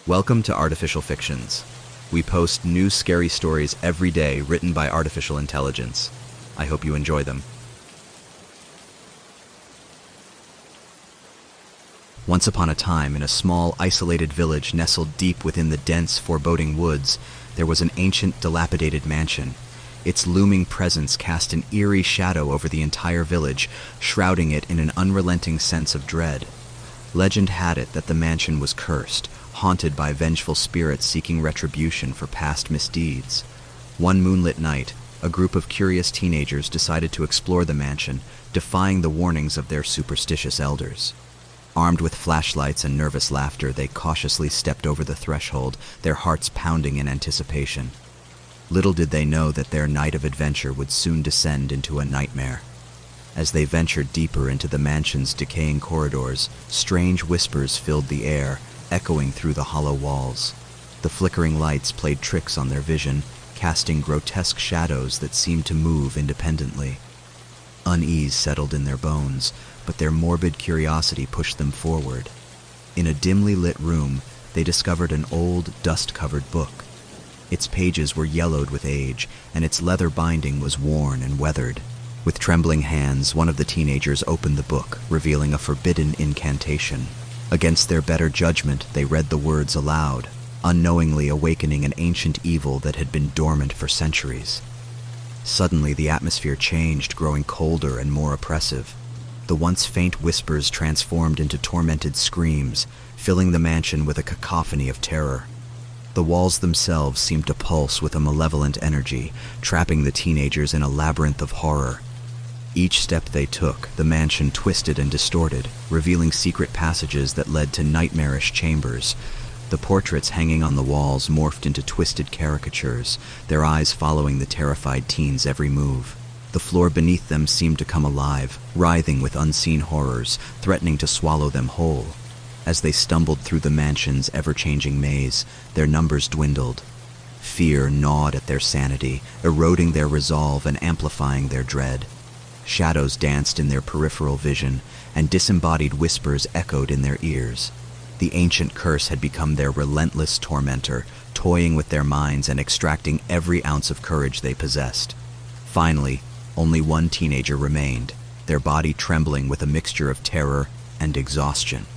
Welcome to Artificial Fictions. We post new scary stories every day written by artificial intelligence. I hope you enjoy them. Once upon a time, in a small, isolated village nestled deep within the dense, foreboding woods, there was an ancient, dilapidated mansion. Its looming presence cast an eerie shadow over the entire village, shrouding it in an unrelenting sense of dread. Legend had it that the mansion was cursed, haunted by vengeful spirits seeking retribution for past misdeeds. One moonlit night, a group of curious teenagers decided to explore the mansion, defying the warnings of their superstitious elders. Armed with flashlights and nervous laughter, they cautiously stepped over the threshold, their hearts pounding in anticipation. Little did they know that their night of adventure would soon descend into a nightmare. As they ventured deeper into the mansion's decaying corridors, strange whispers filled the air, echoing through the hollow walls. The flickering lights played tricks on their vision, casting grotesque shadows that seemed to move independently. Unease settled in their bones, but their morbid curiosity pushed them forward. In a dimly lit room, they discovered an old, dust-covered book. Its pages were yellowed with age, and its leather binding was worn and weathered. With trembling hands, one of the teenagers opened the book, revealing a forbidden incantation. Against their better judgment, they read the words aloud, unknowingly awakening an ancient evil that had been dormant for centuries. Suddenly, the atmosphere changed, growing colder and more oppressive. The once faint whispers transformed into tormented screams, filling the mansion with a cacophony of terror. The walls themselves seemed to pulse with a malevolent energy, trapping the teenagers in a labyrinth of horror. Each step they took, the mansion twisted and distorted, revealing secret passages that led to nightmarish chambers. The portraits hanging on the walls morphed into twisted caricatures, their eyes following the terrified teens' every move. The floor beneath them seemed to come alive, writhing with unseen horrors, threatening to swallow them whole. As they stumbled through the mansion's ever-changing maze, their numbers dwindled. Fear gnawed at their sanity, eroding their resolve and amplifying their dread. Shadows danced in their peripheral vision, and disembodied whispers echoed in their ears. The ancient curse had become their relentless tormentor, toying with their minds and extracting every ounce of courage they possessed. Finally, only one teenager remained, their body trembling with a mixture of terror and exhaustion.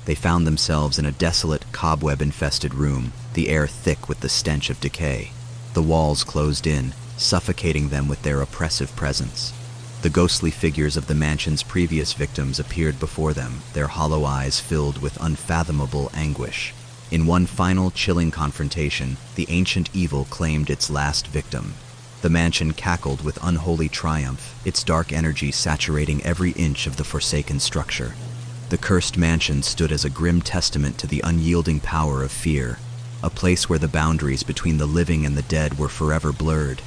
They found themselves in a desolate, cobweb-infested room, the air thick with the stench of decay. The walls closed in, suffocating them with their oppressive presence. The ghostly figures of the mansion's previous victims appeared before them, their hollow eyes filled with unfathomable anguish. In one final, chilling confrontation, the ancient evil claimed its last victim. The mansion cackled with unholy triumph, its dark energy saturating every inch of the forsaken structure. The cursed mansion stood as a grim testament to the unyielding power of fear, a place where the boundaries between the living and the dead were forever blurred.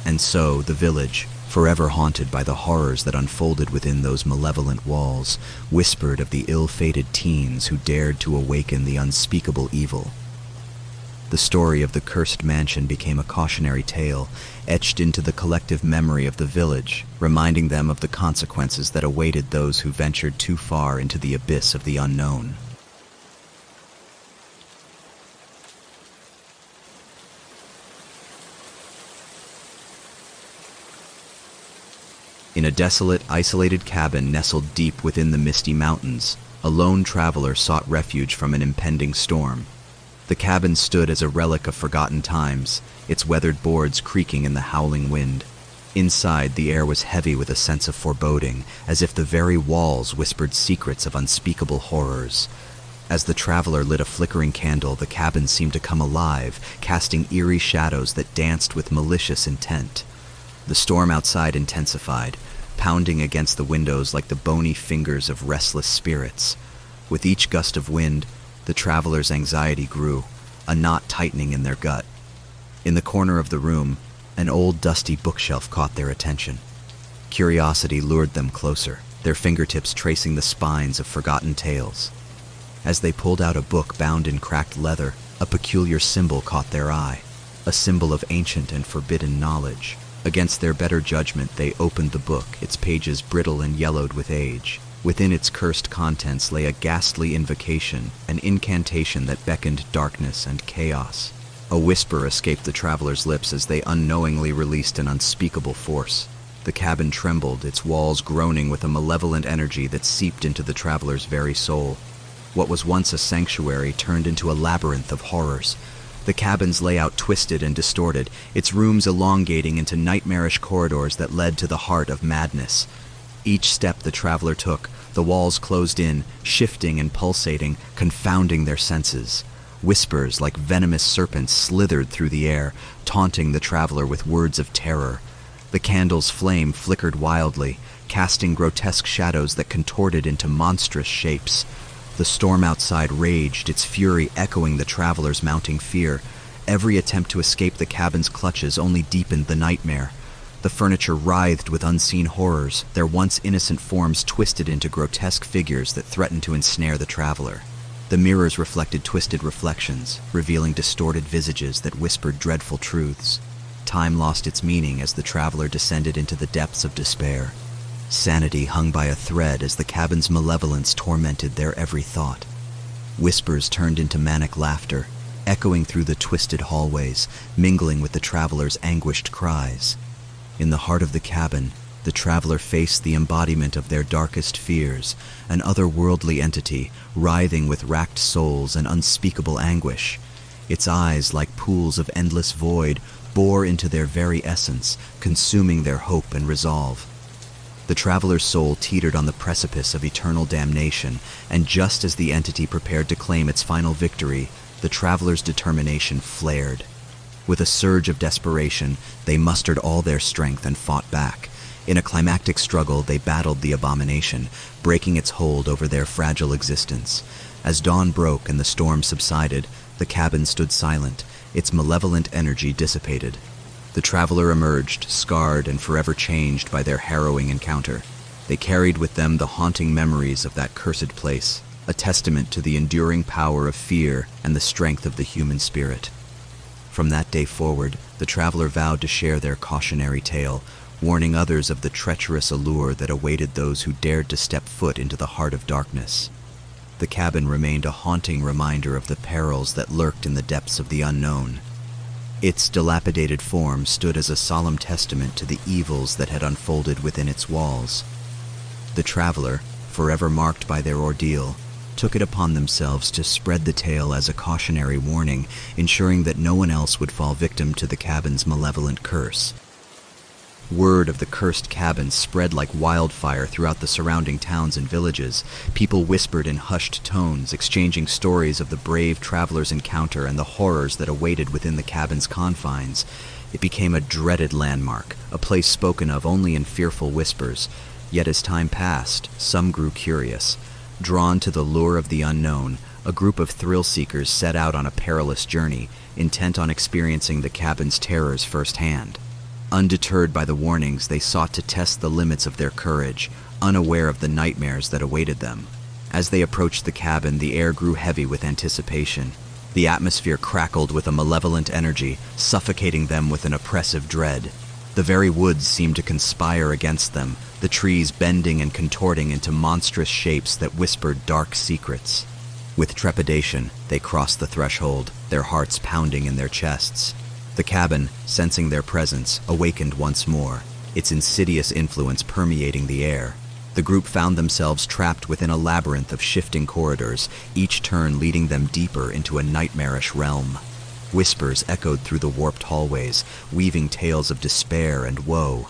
And so, the village, forever haunted by the horrors that unfolded within those malevolent walls, whispered of the ill-fated teens who dared to awaken the unspeakable evil. The story of the cursed mansion became a cautionary tale, etched into the collective memory of the village, reminding them of the consequences that awaited those who ventured too far into the abyss of the unknown. In a desolate, isolated cabin nestled deep within the misty mountains, a lone traveler sought refuge from an impending storm. The cabin stood as a relic of forgotten times, its weathered boards creaking in the howling wind. Inside, the air was heavy with a sense of foreboding, as if the very walls whispered secrets of unspeakable horrors. As the traveler lit a flickering candle, the cabin seemed to come alive, casting eerie shadows that danced with malicious intent. The storm outside intensified, pounding against the windows like the bony fingers of restless spirits. With each gust of wind, the traveler's anxiety grew, a knot tightening in their gut. In the corner of the room, an old dusty bookshelf caught their attention. Curiosity lured them closer, their fingertips tracing the spines of forgotten tales. As they pulled out a book bound in cracked leather, a peculiar symbol caught their eye, a symbol of ancient and forbidden knowledge. Against their better judgment, they opened the book, its pages brittle and yellowed with age. Within its cursed contents lay a ghastly invocation, an incantation that beckoned darkness and chaos. A whisper escaped the travelers' lips as they unknowingly released an unspeakable force. The cabin trembled, its walls groaning with a malevolent energy that seeped into the travelers' very soul. What was once a sanctuary turned into a labyrinth of horrors. The cabin's layout twisted and distorted, its rooms elongating into nightmarish corridors that led to the heart of madness. Each step the traveler took, the walls closed in, shifting and pulsating, confounding their senses. Whispers like venomous serpents slithered through the air, taunting the traveler with words of terror. The candle's flame flickered wildly, casting grotesque shadows that contorted into monstrous shapes. The storm outside raged, its fury echoing the traveler's mounting fear. Every attempt to escape the cabin's clutches only deepened the nightmare. The furniture writhed with unseen horrors, their once innocent forms twisted into grotesque figures that threatened to ensnare the traveler. The mirrors reflected twisted reflections, revealing distorted visages that whispered dreadful truths. Time lost its meaning as the traveler descended into the depths of despair. Sanity hung by a thread as the cabin's malevolence tormented their every thought. Whispers turned into manic laughter, echoing through the twisted hallways, mingling with the traveler's anguished cries. In the heart of the cabin, the traveler faced the embodiment of their darkest fears, an otherworldly entity, writhing with racked souls and unspeakable anguish. Its eyes, like pools of endless void, bore into their very essence, consuming their hope and resolve. The traveler's soul teetered on the precipice of eternal damnation, and just as the entity prepared to claim its final victory, the traveler's determination flared. With a surge of desperation, they mustered all their strength and fought back. In a climactic struggle, they battled the abomination, breaking its hold over their fragile existence. As dawn broke and the storm subsided, the cabin stood silent, its malevolent energy dissipated. The traveler emerged, scarred and forever changed by their harrowing encounter. They carried with them the haunting memories of that cursed place, a testament to the enduring power of fear and the strength of the human spirit. From that day forward, the traveler vowed to share their cautionary tale, warning others of the treacherous allure that awaited those who dared to step foot into the heart of darkness. The cabin remained a haunting reminder of the perils that lurked in the depths of the unknown. Its dilapidated form stood as a solemn testament to the evils that had unfolded within its walls. The traveler, forever marked by their ordeal, took it upon themselves to spread the tale as a cautionary warning, ensuring that no one else would fall victim to the cabin's malevolent curse. Word of the cursed cabin spread like wildfire throughout the surrounding towns and villages. People whispered in hushed tones, exchanging stories of the brave traveler's encounter and the horrors that awaited within the cabin's confines. It became a dreaded landmark, a place spoken of only in fearful whispers. Yet as time passed, some grew curious. Drawn to the lure of the unknown, a group of thrill-seekers set out on a perilous journey, intent on experiencing the cabin's terrors firsthand. Undeterred by the warnings, they sought to test the limits of their courage, unaware of the nightmares that awaited them. As they approached the cabin, the air grew heavy with anticipation. The atmosphere crackled with a malevolent energy, suffocating them with an oppressive dread. The very woods seemed to conspire against them, the trees bending and contorting into monstrous shapes that whispered dark secrets. With trepidation, they crossed the threshold, their hearts pounding in their chests. The cabin, sensing their presence, awakened once more, its insidious influence permeating the air. The group found themselves trapped within a labyrinth of shifting corridors, each turn leading them deeper into a nightmarish realm. Whispers echoed through the warped hallways, weaving tales of despair and woe.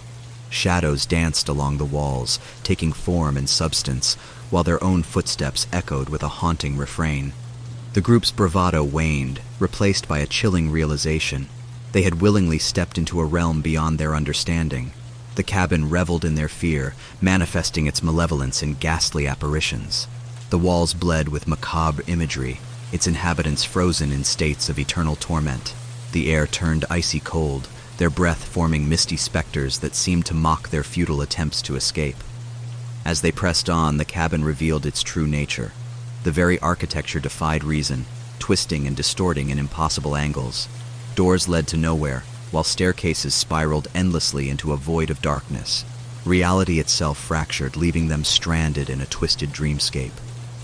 Shadows danced along the walls, taking form and substance, while their own footsteps echoed with a haunting refrain. The group's bravado waned, replaced by a chilling realization. They had willingly stepped into a realm beyond their understanding. The cabin reveled in their fear, manifesting its malevolence in ghastly apparitions. The walls bled with macabre imagery, its inhabitants frozen in states of eternal torment. The air turned icy cold, their breath forming misty specters that seemed to mock their futile attempts to escape. As they pressed on, the cabin revealed its true nature. The very architecture defied reason, twisting and distorting in impossible angles. Doors led to nowhere, while staircases spiraled endlessly into a void of darkness. Reality itself fractured, leaving them stranded in a twisted dreamscape.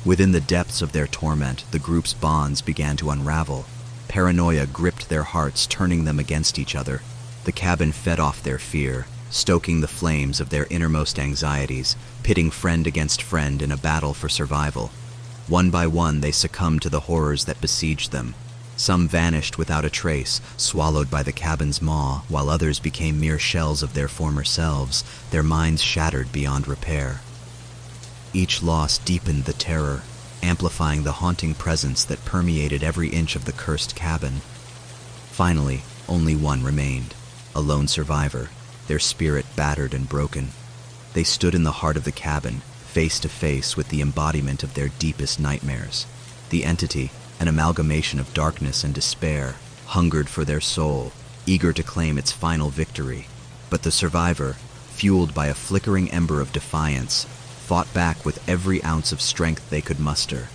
Within the depths of their torment, the group's bonds began to unravel. Paranoia gripped their hearts, turning them against each other. The cabin fed off their fear, stoking the flames of their innermost anxieties, pitting friend against friend in a battle for survival. One by one, they succumbed to the horrors that besieged them. Some vanished without a trace, swallowed by the cabin's maw, while others became mere shells of their former selves, their minds shattered beyond repair. Each loss deepened the terror, amplifying the haunting presence that permeated every inch of the cursed cabin. Finally, only one remained, a lone survivor, their spirit battered and broken. They stood in the heart of the cabin, face to face with the embodiment of their deepest nightmares. The entity, an amalgamation of darkness and despair, hungered for their soul, eager to claim its final victory. But the survivor, fueled by a flickering ember of defiance, fought back with every ounce of strength they could muster.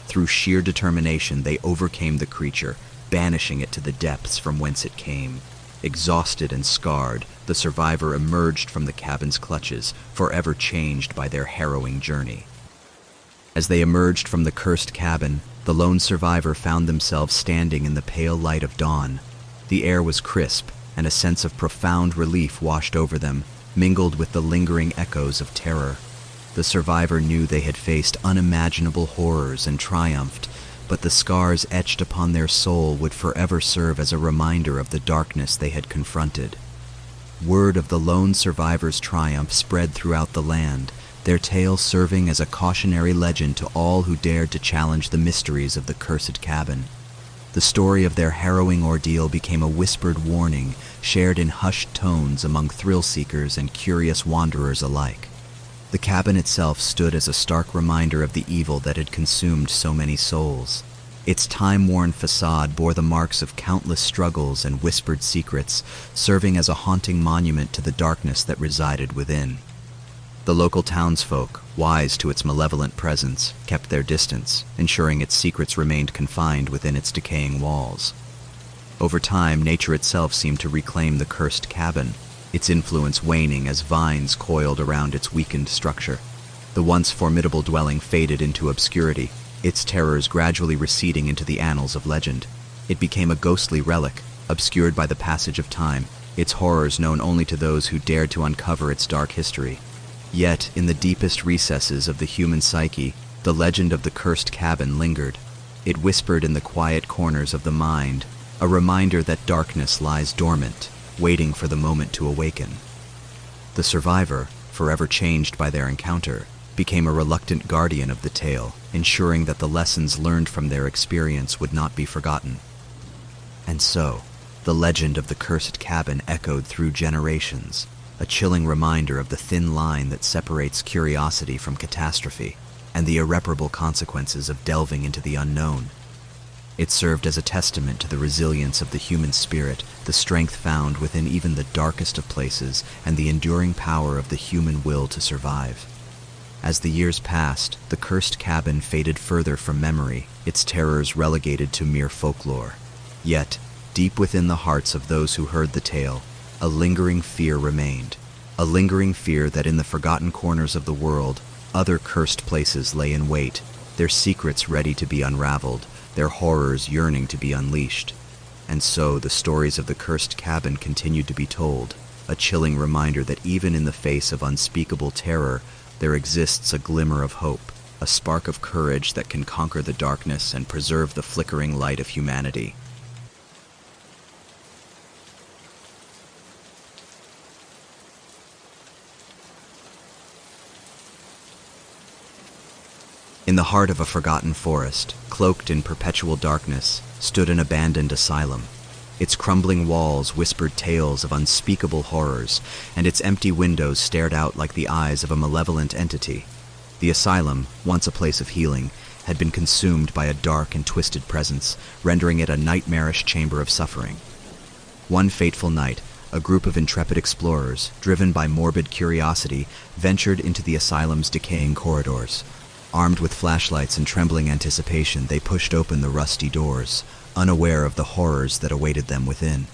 Through sheer determination, they overcame the creature, banishing it to the depths from whence it came. Exhausted and scarred, the survivor emerged from the cabin's clutches, forever changed by their harrowing journey. As they emerged from the cursed cabin, the lone survivor found themselves standing in the pale light of dawn. The air was crisp, and a sense of profound relief washed over them, mingled with the lingering echoes of terror. The survivor knew they had faced unimaginable horrors and triumphed, but the scars etched upon their soul would forever serve as a reminder of the darkness they had confronted. Word of the lone survivor's triumph spread throughout the land, their tale serving as a cautionary legend to all who dared to challenge the mysteries of the cursed cabin. The story of their harrowing ordeal became a whispered warning, shared in hushed tones among thrill-seekers and curious wanderers alike. The cabin itself stood as a stark reminder of the evil that had consumed so many souls. Its time-worn facade bore the marks of countless struggles and whispered secrets, serving as a haunting monument to the darkness that resided within. The local townsfolk, wise to its malevolent presence, kept their distance, ensuring its secrets remained confined within its decaying walls. Over time, nature itself seemed to reclaim the cursed cabin, its influence waning as vines coiled around its weakened structure. The once formidable dwelling faded into obscurity, its terrors gradually receding into the annals of legend. It became a ghostly relic, obscured by the passage of time, its horrors known only to those who dared to uncover its dark history. Yet, in the deepest recesses of the human psyche, the legend of the cursed cabin lingered. It whispered in the quiet corners of the mind, a reminder that darkness lies dormant, waiting for the moment to awaken. The survivor, forever changed by their encounter, became a reluctant guardian of the tale, ensuring that the lessons learned from their experience would not be forgotten. And so, the legend of the cursed cabin echoed through generations, a chilling reminder of the thin line that separates curiosity from catastrophe, and the irreparable consequences of delving into the unknown. It served as a testament to the resilience of the human spirit, the strength found within even the darkest of places, and the enduring power of the human will to survive. As the years passed, the cursed cabin faded further from memory, its terrors relegated to mere folklore. Yet, deep within the hearts of those who heard the tale, a lingering fear remained, a lingering fear that in the forgotten corners of the world, other cursed places lay in wait, their secrets ready to be unraveled, their horrors yearning to be unleashed. And so the stories of the cursed cabin continued to be told, a chilling reminder that even in the face of unspeakable terror, there exists a glimmer of hope, a spark of courage that can conquer the darkness and preserve the flickering light of humanity. In the heart of a forgotten forest, cloaked in perpetual darkness, stood an abandoned asylum. Its crumbling walls whispered tales of unspeakable horrors, and its empty windows stared out like the eyes of a malevolent entity. The asylum, once a place of healing, had been consumed by a dark and twisted presence, rendering it a nightmarish chamber of suffering. One fateful night, a group of intrepid explorers, driven by morbid curiosity, ventured into the asylum's decaying corridors. Armed with flashlights and trembling anticipation, they pushed open the rusty doors, unaware of the horrors that awaited them within.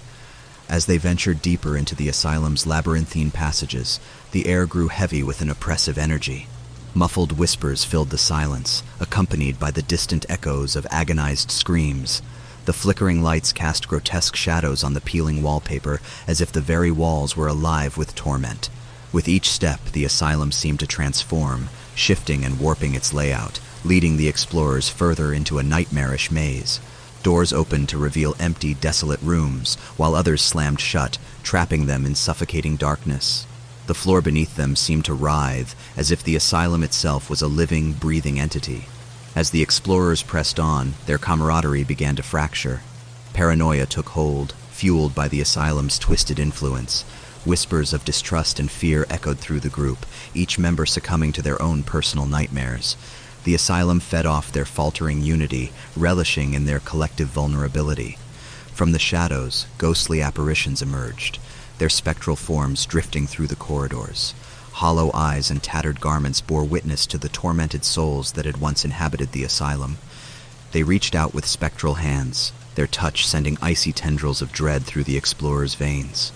As they ventured deeper into the asylum's labyrinthine passages, the air grew heavy with an oppressive energy. Muffled whispers filled the silence, accompanied by the distant echoes of agonized screams. The flickering lights cast grotesque shadows on the peeling wallpaper, as if the very walls were alive with torment. With each step, the asylum seemed to transform, shifting and warping its layout, leading the explorers further into a nightmarish maze. Doors opened to reveal empty, desolate rooms, while others slammed shut, trapping them in suffocating darkness. The floor beneath them seemed to writhe, as if the asylum itself was a living, breathing entity. As the explorers pressed on, their camaraderie began to fracture. Paranoia took hold, fueled by the asylum's twisted influence. Whispers of distrust and fear echoed through the group, each member succumbing to their own personal nightmares. The asylum fed off their faltering unity, relishing in their collective vulnerability. From the shadows, ghostly apparitions emerged, their spectral forms drifting through the corridors. Hollow eyes and tattered garments bore witness to the tormented souls that had once inhabited the asylum. They reached out with spectral hands, their touch sending icy tendrils of dread through the explorers' veins.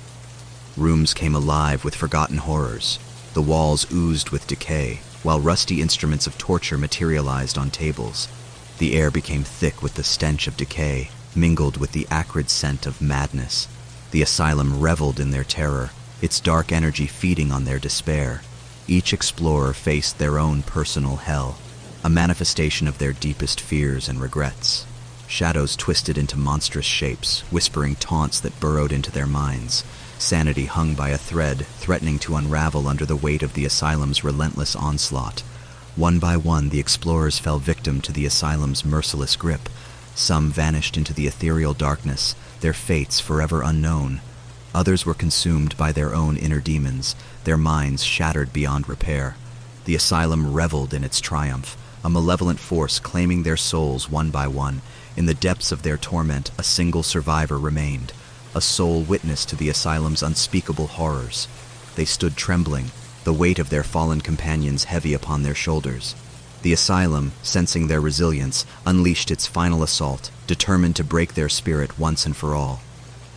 Rooms came alive with forgotten horrors. The walls oozed with decay, while rusty instruments of torture materialized on tables. The air became thick with the stench of decay, mingled with the acrid scent of madness. The asylum reveled in their terror, its dark energy feeding on their despair. Each explorer faced their own personal hell, a manifestation of their deepest fears and regrets. Shadows twisted into monstrous shapes, whispering taunts that burrowed into their minds. Sanity hung by a thread, threatening to unravel under the weight of the asylum's relentless onslaught. One by one, the explorers fell victim to the asylum's merciless grip. Some vanished into the ethereal darkness, their fates forever unknown. Others were consumed by their own inner demons, their minds shattered beyond repair. The asylum reveled in its triumph, a malevolent force claiming their souls one by one. In the depths of their torment, a single survivor remained, a sole witness to the asylum's unspeakable horrors. They stood trembling, the weight of their fallen companions heavy upon their shoulders. The asylum, sensing their resilience, unleashed its final assault, determined to break their spirit once and for all.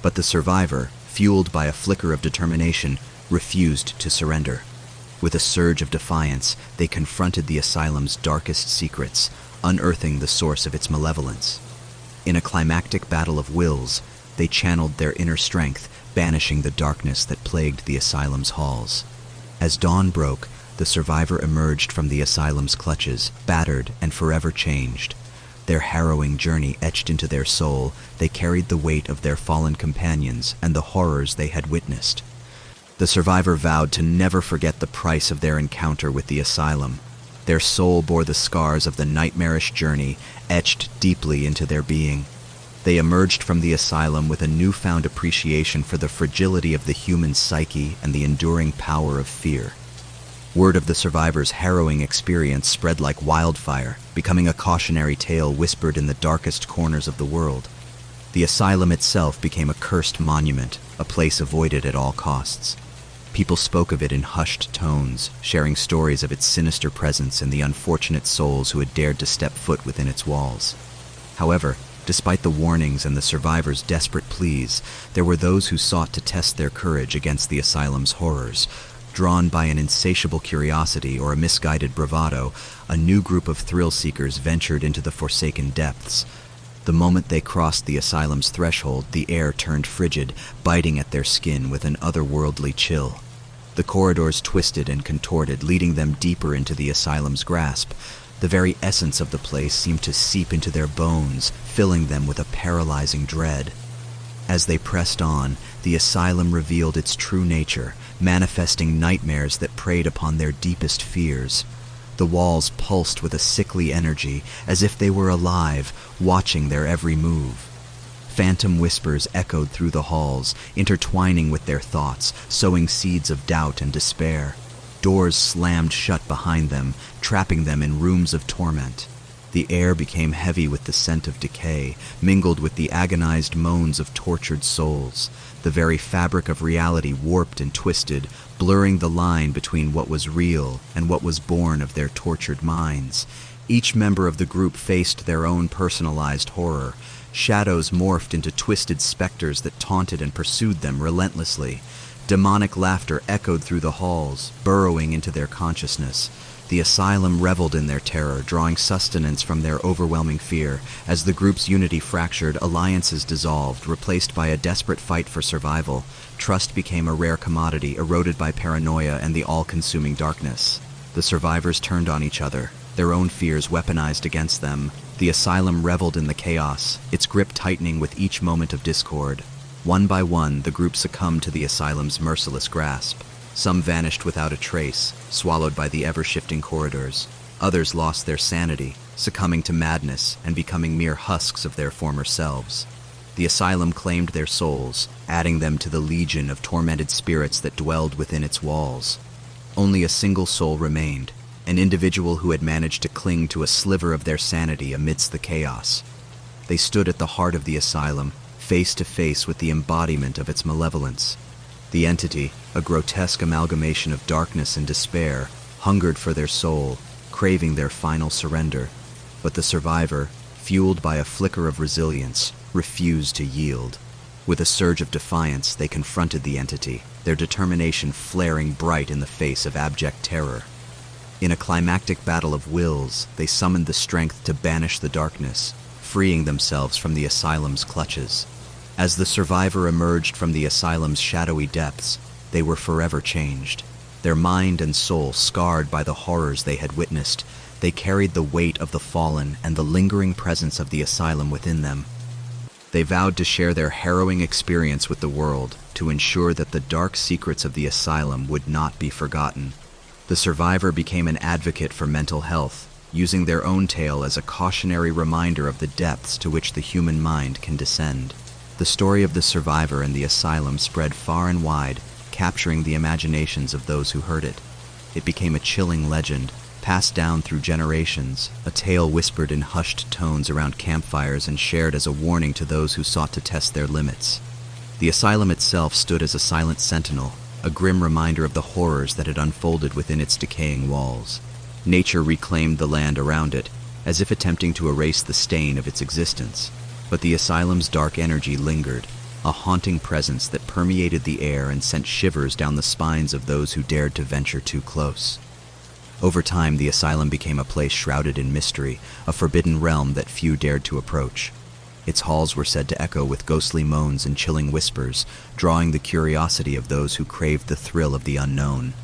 But the survivor, fueled by a flicker of determination, refused to surrender. With a surge of defiance, they confronted the asylum's darkest secrets, unearthing the source of its malevolence. In a climactic battle of wills, they channeled their inner strength, banishing the darkness that plagued the asylum's halls. As dawn broke, the survivor emerged from the asylum's clutches, battered and forever changed. Their harrowing journey etched into their soul, they carried the weight of their fallen companions and the horrors they had witnessed. The survivor vowed to never forget the price of their encounter with the asylum. Their soul bore the scars of the nightmarish journey, etched deeply into their being. They emerged from the asylum with a newfound appreciation for the fragility of the human psyche and the enduring power of fear. Word of the survivors' harrowing experience spread like wildfire, becoming a cautionary tale whispered in the darkest corners of the world. The asylum itself became a cursed monument, a place avoided at all costs. People spoke of it in hushed tones, sharing stories of its sinister presence and the unfortunate souls who had dared to step foot within its walls. However, despite the warnings and the survivors' desperate pleas, there were those who sought to test their courage against the asylum's horrors. Drawn by an insatiable curiosity or a misguided bravado, a new group of thrill-seekers ventured into the forsaken depths. The moment they crossed the asylum's threshold, the air turned frigid, biting at their skin with an otherworldly chill. The corridors twisted and contorted, leading them deeper into the asylum's grasp. The very essence of the place seemed to seep into their bones, filling them with a paralyzing dread. As they pressed on, the asylum revealed its true nature, manifesting nightmares that preyed upon their deepest fears. The walls pulsed with a sickly energy, as if they were alive, watching their every move. Phantom whispers echoed through the halls, intertwining with their thoughts, sowing seeds of doubt and despair. Doors slammed shut behind them, trapping them in rooms of torment. The air became heavy with the scent of decay, mingled with the agonized moans of tortured souls. The very fabric of reality warped and twisted, blurring the line between what was real and what was born of their tortured minds. Each member of the group faced their own personalized horror. Shadows morphed into twisted specters that taunted and pursued them relentlessly. Demonic laughter echoed through the halls, burrowing into their consciousness. The asylum reveled in their terror, drawing sustenance from their overwhelming fear. As the group's unity fractured, alliances dissolved, replaced by a desperate fight for survival. Trust became a rare commodity, eroded by paranoia and the all-consuming darkness. The survivors turned on each other, their own fears weaponized against them. The asylum reveled in the chaos, its grip tightening with each moment of discord. One by one, the group succumbed to the asylum's merciless grasp. Some vanished without a trace, swallowed by the ever-shifting corridors. Others lost their sanity, succumbing to madness and becoming mere husks of their former selves. The asylum claimed their souls, adding them to the legion of tormented spirits that dwelled within its walls. Only a single soul remained, an individual who had managed to cling to a sliver of their sanity amidst the chaos. They stood at the heart of the asylum, face to face with the embodiment of its malevolence. The entity, a grotesque amalgamation of darkness and despair, hungered for their soul, craving their final surrender. But the survivor, fueled by a flicker of resilience, refused to yield. With a surge of defiance, they confronted the entity, their determination flaring bright in the face of abject terror. In a climactic battle of wills, they summoned the strength to banish the darkness, freeing themselves from the asylum's clutches. As the survivor emerged from the asylum's shadowy depths, they were forever changed. Their mind and soul scarred by the horrors they had witnessed, they carried the weight of the fallen and the lingering presence of the asylum within them. They vowed to share their harrowing experience with the world, to ensure that the dark secrets of the asylum would not be forgotten. The survivor became an advocate for mental health, using their own tale as a cautionary reminder of the depths to which the human mind can descend. The story of the survivor and the asylum spread far and wide, capturing the imaginations of those who heard it. It became a chilling legend, passed down through generations, a tale whispered in hushed tones around campfires and shared as a warning to those who sought to test their limits. The asylum itself stood as a silent sentinel, a grim reminder of the horrors that had unfolded within its decaying walls. Nature reclaimed the land around it, as if attempting to erase the stain of its existence. But the asylum's dark energy lingered, a haunting presence that permeated the air and sent shivers down the spines of those who dared to venture too close. Over time, the asylum became a place shrouded in mystery, a forbidden realm that few dared to approach. Its halls were said to echo with ghostly moans and chilling whispers, drawing the curiosity of those who craved the thrill of the unknown.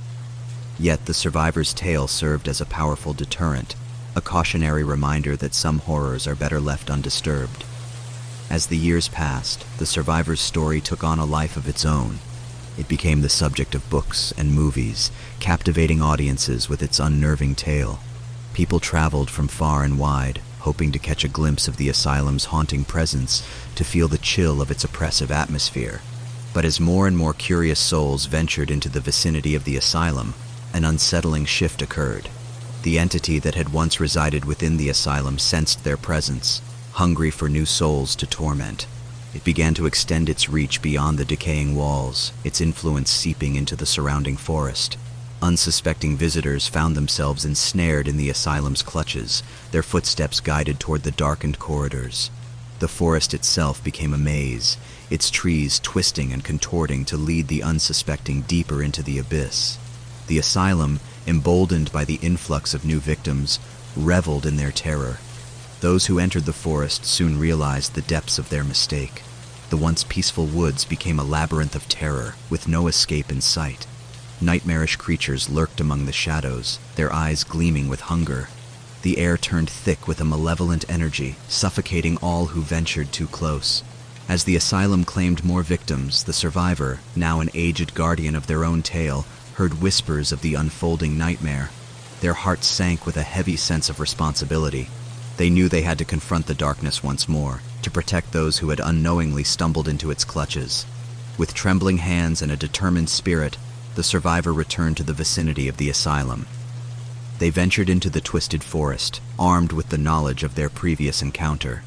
Yet the survivor's tale served as a powerful deterrent, a cautionary reminder that some horrors are better left undisturbed. As the years passed, the survivor's story took on a life of its own. It became the subject of books and movies, captivating audiences with its unnerving tale. People traveled from far and wide, hoping to catch a glimpse of the asylum's haunting presence, to feel the chill of its oppressive atmosphere. But as more and more curious souls ventured into the vicinity of the asylum, an unsettling shift occurred. The entity that had once resided within the asylum sensed their presence, hungry for new souls to torment. It began to extend its reach beyond the decaying walls, its influence seeping into the surrounding forest. Unsuspecting visitors found themselves ensnared in the asylum's clutches, their footsteps guided toward the darkened corridors. The forest itself became a maze, its trees twisting and contorting to lead the unsuspecting deeper into the abyss. The asylum, emboldened by the influx of new victims, reveled in their terror. Those who entered the forest soon realized the depths of their mistake. The once peaceful woods became a labyrinth of terror, with no escape in sight. Nightmarish creatures lurked among the shadows, their eyes gleaming with hunger. The air turned thick with a malevolent energy, suffocating all who ventured too close. As the asylum claimed more victims, the survivor, now an aged guardian of their own tale, heard whispers of the unfolding nightmare. Their hearts sank with a heavy sense of responsibility. They knew they had to confront the darkness once more, to protect those who had unknowingly stumbled into its clutches. With trembling hands and a determined spirit, the survivor returned to the vicinity of the asylum. They ventured into the twisted forest, armed with the knowledge of their previous encounter.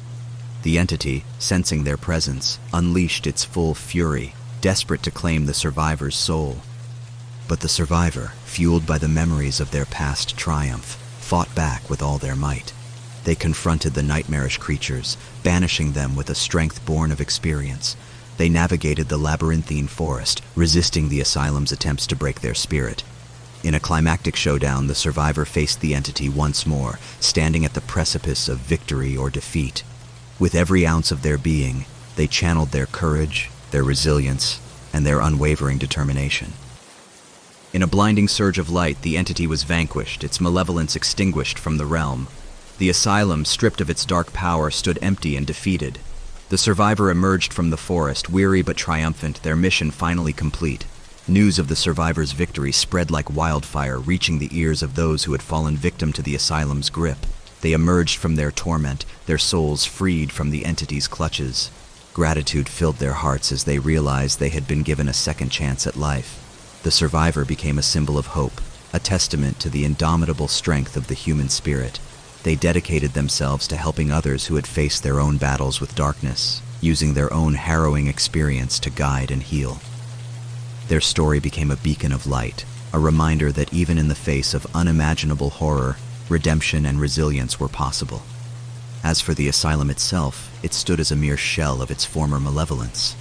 The entity, sensing their presence, unleashed its full fury, desperate to claim the survivor's soul. But the survivor, fueled by the memories of their past triumph, fought back with all their might. They confronted the nightmarish creatures, banishing them with a strength born of experience. They navigated the labyrinthine forest, resisting the asylum's attempts to break their spirit. In a climactic showdown, the survivor faced the entity once more, standing at the precipice of victory or defeat. With every ounce of their being, they channeled their courage, their resilience, and their unwavering determination. In a blinding surge of light, the entity was vanquished, its malevolence extinguished from the realm. The asylum, stripped of its dark power, stood empty and defeated. The survivor emerged from the forest, weary but triumphant, their mission finally complete. News of the survivor's victory spread like wildfire, reaching the ears of those who had fallen victim to the asylum's grip. They emerged from their torment, their souls freed from the entity's clutches. Gratitude filled their hearts as they realized they had been given a second chance at life. The survivor became a symbol of hope, a testament to the indomitable strength of the human spirit. They dedicated themselves to helping others who had faced their own battles with darkness, using their own harrowing experience to guide and heal. Their story became a beacon of light, a reminder that even in the face of unimaginable horror, redemption and resilience were possible. As for the asylum itself, it stood as a mere shell of its former malevolence.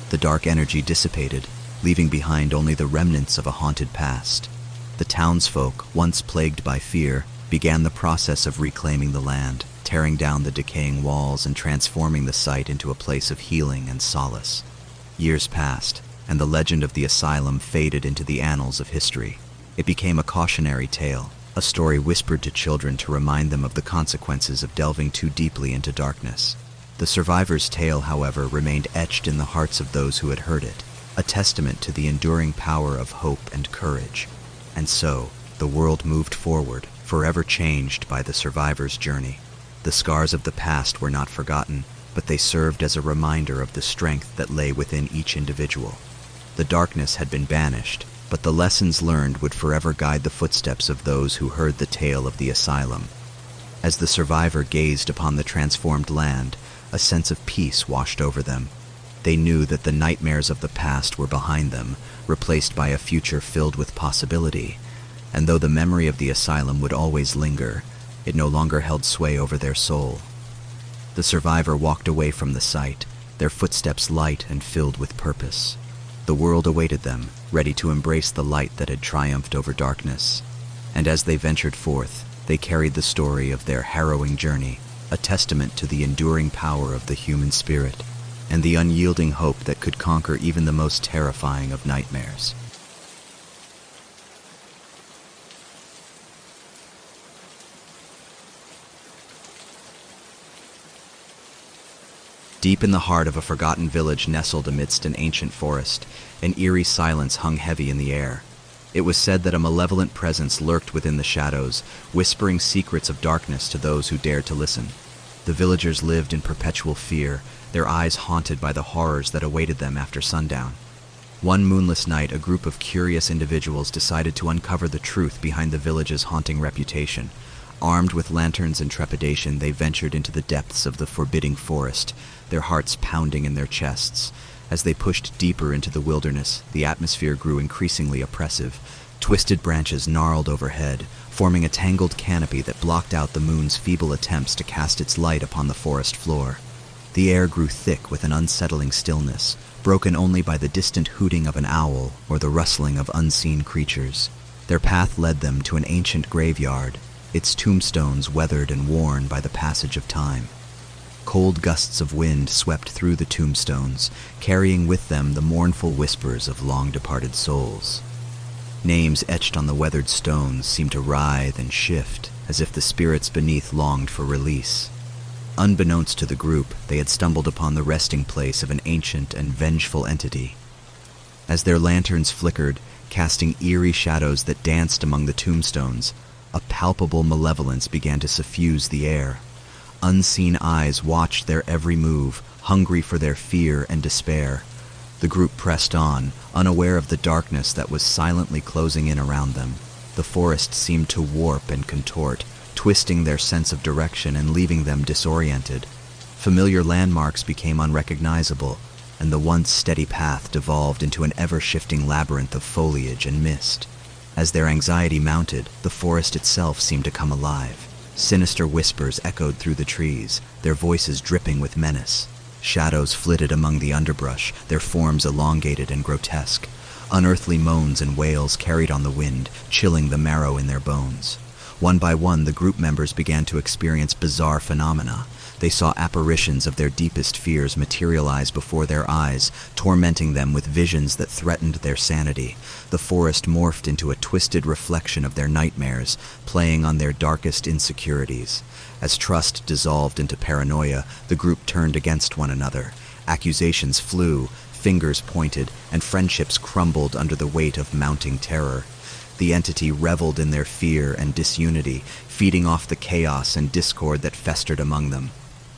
The dark energy dissipated, leaving behind only the remnants of a haunted past. The townsfolk, once plagued by fear, began the process of reclaiming the land, tearing down the decaying walls and transforming the site into a place of healing and solace. Years passed, and the legend of the asylum faded into the annals of history. It became a cautionary tale, a story whispered to children to remind them of the consequences of delving too deeply into darkness. The survivor's tale, however, remained etched in the hearts of those who had heard it, a testament to the enduring power of hope and courage. And so, the world moved forward, forever changed by the survivor's journey. The scars of the past were not forgotten, but they served as a reminder of the strength that lay within each individual. The darkness had been banished, but the lessons learned would forever guide the footsteps of those who heard the tale of the asylum. As the survivor gazed upon the transformed land, a sense of peace washed over them. They knew that the nightmares of the past were behind them, replaced by a future filled with possibility. And though the memory of the asylum would always linger, it no longer held sway over their soul. The survivor walked away from the site, their footsteps light and filled with purpose. The world awaited them, ready to embrace the light that had triumphed over darkness. And as they ventured forth, they carried the story of their harrowing journey, a testament to the enduring power of the human spirit, and the unyielding hope that could conquer even the most terrifying of nightmares. Deep in the heart of a forgotten village nestled amidst an ancient forest, an eerie silence hung heavy in the air. It was said that a malevolent presence lurked within the shadows, whispering secrets of darkness to those who dared to listen. The villagers lived in perpetual fear, their eyes haunted by the horrors that awaited them after sundown. One moonless night, a group of curious individuals decided to uncover the truth behind the village's haunting reputation. Armed with lanterns and trepidation, they ventured into the depths of the forbidding forest, their hearts pounding in their chests. As they pushed deeper into the wilderness, the atmosphere grew increasingly oppressive. Twisted branches gnarled overhead, forming a tangled canopy that blocked out the moon's feeble attempts to cast its light upon the forest floor. The air grew thick with an unsettling stillness, broken only by the distant hooting of an owl or the rustling of unseen creatures. Their path led them to an ancient graveyard, its tombstones weathered and worn by the passage of time. Cold gusts of wind swept through the tombstones, carrying with them the mournful whispers of long-departed souls. Names etched on the weathered stones seemed to writhe and shift, as if the spirits beneath longed for release. Unbeknownst to the group, they had stumbled upon the resting place of an ancient and vengeful entity. As their lanterns flickered, casting eerie shadows that danced among the tombstones, a palpable malevolence began to suffuse the air. Unseen eyes watched their every move, hungry for their fear and despair. The group pressed on, unaware of the darkness that was silently closing in around them. The forest seemed to warp and contort, twisting their sense of direction and leaving them disoriented. Familiar landmarks became unrecognizable, and the once steady path devolved into an ever-shifting labyrinth of foliage and mist. As their anxiety mounted, the forest itself seemed to come alive. Sinister whispers echoed through the trees, their voices dripping with menace. Shadows flitted among the underbrush, their forms elongated and grotesque. Unearthly moans and wails carried on the wind, chilling the marrow in their bones. One by one, the group members began to experience bizarre phenomena. They saw apparitions of their deepest fears materialize before their eyes, tormenting them with visions that threatened their sanity. The forest morphed into a twisted reflection of their nightmares, playing on their darkest insecurities. As trust dissolved into paranoia, the group turned against one another. Accusations flew, fingers pointed, and friendships crumbled under the weight of mounting terror. The entity reveled in their fear and disunity, feeding off the chaos and discord that festered among them.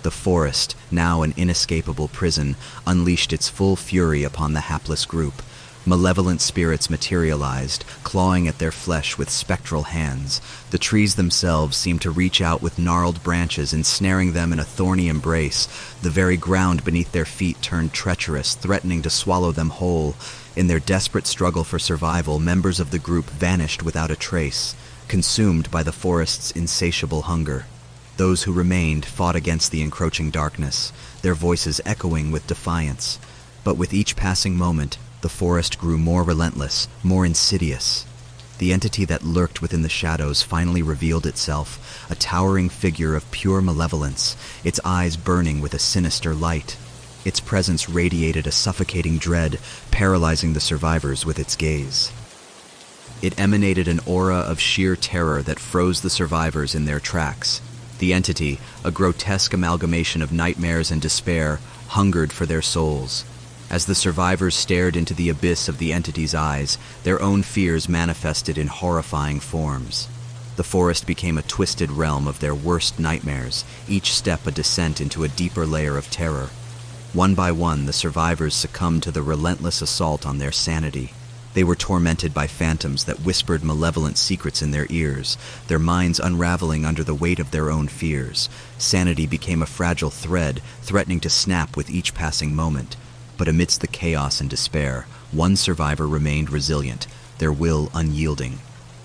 The forest, now an inescapable prison, unleashed its full fury upon the hapless group. Malevolent spirits materialized, clawing at their flesh with spectral hands. The trees themselves seemed to reach out with gnarled branches, ensnaring them in a thorny embrace. The very ground beneath their feet turned treacherous, threatening to swallow them whole. In their desperate struggle for survival, members of the group vanished without a trace, consumed by the forest's insatiable hunger. Those who remained fought against the encroaching darkness, their voices echoing with defiance. But with each passing moment, the forest grew more relentless, more insidious. The entity that lurked within the shadows finally revealed itself, a towering figure of pure malevolence, its eyes burning with a sinister light. Its presence radiated a suffocating dread, paralyzing the survivors with its gaze. It emanated an aura of sheer terror that froze the survivors in their tracks. The entity, a grotesque amalgamation of nightmares and despair, hungered for their souls. As the survivors stared into the abyss of the entity's eyes, their own fears manifested in horrifying forms. The forest became a twisted realm of their worst nightmares, each step a descent into a deeper layer of terror. One by one, the survivors succumbed to the relentless assault on their sanity. They were tormented by phantoms that whispered malevolent secrets in their ears, their minds unraveling under the weight of their own fears. Sanity became a fragile thread, threatening to snap with each passing moment. But amidst the chaos and despair, one survivor remained resilient, their will unyielding.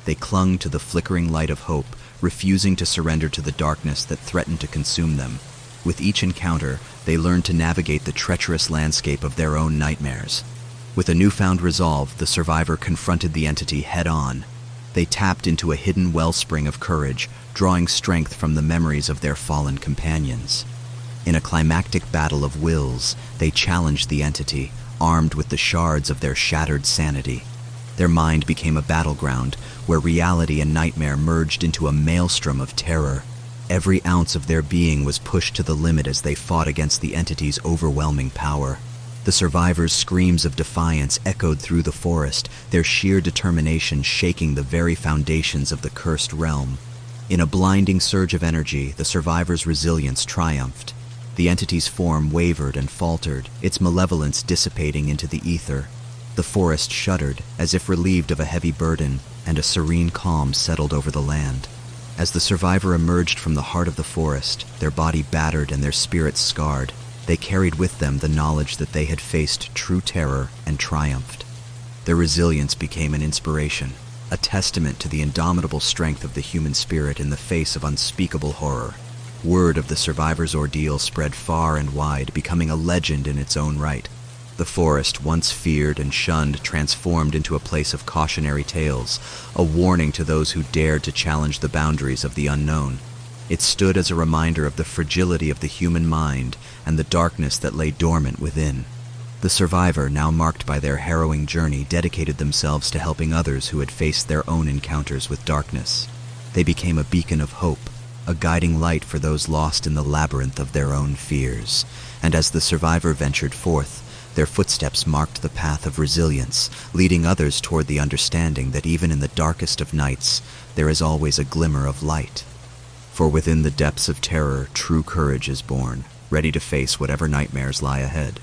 They clung to the flickering light of hope, refusing to surrender to the darkness that threatened to consume them. With each encounter, they learned to navigate the treacherous landscape of their own nightmares. With a newfound resolve, the survivor confronted the entity head-on. They tapped into a hidden wellspring of courage, drawing strength from the memories of their fallen companions. In a climactic battle of wills, they challenged the entity, armed with the shards of their shattered sanity. Their mind became a battleground, where reality and nightmare merged into a maelstrom of terror. Every ounce of their being was pushed to the limit as they fought against the entity's overwhelming power. The survivors' screams of defiance echoed through the forest, their sheer determination shaking the very foundations of the cursed realm. In a blinding surge of energy, the survivors' resilience triumphed. The entity's form wavered and faltered, its malevolence dissipating into the ether. The forest shuddered, as if relieved of a heavy burden, and a serene calm settled over the land. As the survivor emerged from the heart of the forest, their body battered and their spirits scarred, they carried with them the knowledge that they had faced true terror and triumphed. Their resilience became an inspiration, a testament to the indomitable strength of the human spirit in the face of unspeakable horror. Word of the survivor's ordeal spread far and wide, becoming a legend in its own right. The forest, once feared and shunned, transformed into a place of cautionary tales, a warning to those who dared to challenge the boundaries of the unknown. It stood as a reminder of the fragility of the human mind and the darkness that lay dormant within. The survivor, now marked by their harrowing journey, dedicated themselves to helping others who had faced their own encounters with darkness. They became a beacon of hope, a guiding light for those lost in the labyrinth of their own fears. And as the survivor ventured forth, their footsteps marked the path of resilience, leading others toward the understanding that even in the darkest of nights, there is always a glimmer of light. For within the depths of terror, true courage is born, ready to face whatever nightmares lie ahead.